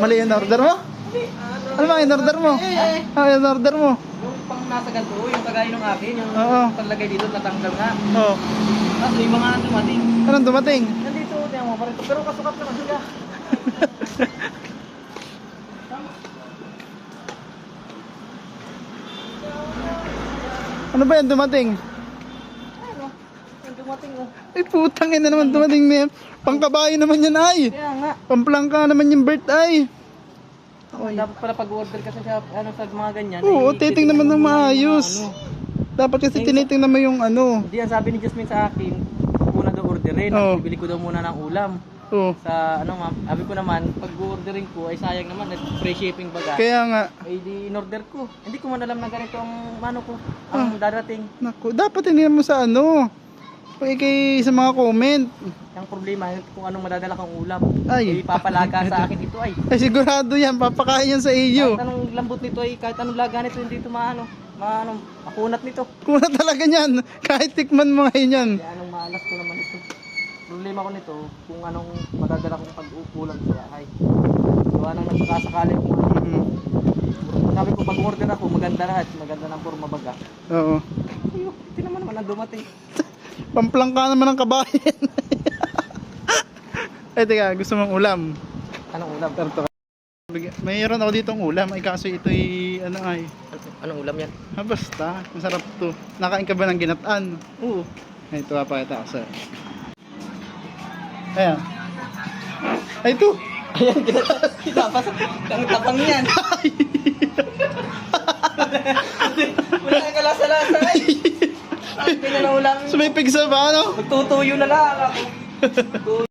Mali yung order mo? Ano ba yung order mo? Ano yung order mo? Yung pang nasa ganito, yung kagaya ng akin, yung Oo. paglagay dito, natanggal nga. Oh. Tapos yung mga dumating. Anong dumating? Nandito, tiyan mo pa rin. Pero kasukat naman sila. Ano ba yan dumating? Ano? Yung dumating oh. Ay putang ina naman dumating na yan. Pangkabayo naman yan ay. Kaya nga. Pamplangka naman yung birth ay. Dapat pala pag-order kasi sa, ano, sa mga ganyan. Oo, eh, titingnan naman ng mo muna yung mga maayos. ano. Dapat kasi tinitingnan mo yung ano. Hindi, ang sabi ni Jasmine sa akin, una daw orderin. Oo. Bibili ko daw muna ng ulam. Oh. Sa ano nga, sabi ko naman, pag ordering ko ay sayang naman, free shipping baga. Kaya nga. Ay di in-order ko. Hindi ko man alam na ganito ang ano ko, ang darating. Naku, dapat tingnan mo sa ano. Kay sa mga comment. Ang problema, kung anong madadala kong ulam. Ay. Ipapalaga sa akin ito ay. Ay sigurado yan, papakain yan sa iyo. Kahit anong lambot nito ay, kahit anong laga nito, hindi ito makunat nito. Kuna talaga yan. Kahit tikman mo ngayon yan. Kaya anong maalas ko naman ito. Problema ko nito, kung anong madadala kong pag-uulam sa bahay. So anong nagkakasakali kung ano. Sabi ko pag order ako, maganda lahat. Maganda ng forma baga. Oo. Ay, ito naman ang dumating. Pamplangka naman ng kabayan. Ay teka, gusto mong ulam? Anong ulam? Mayroon ako ditong ulam, ay kaso ito'y ano ay. Anong ulam yan? Basta, masarap to. Nakain ka ba ng ginataan? Oo. Ay, ito papakita ko sir. Ayan. Ay, ito. Ayan, tapos ang tapang yan. Wala kang kalasa-lasa ay. Ay, pinanaulang. Sumipig sa ba, ano? Magtutuyo na lang ako.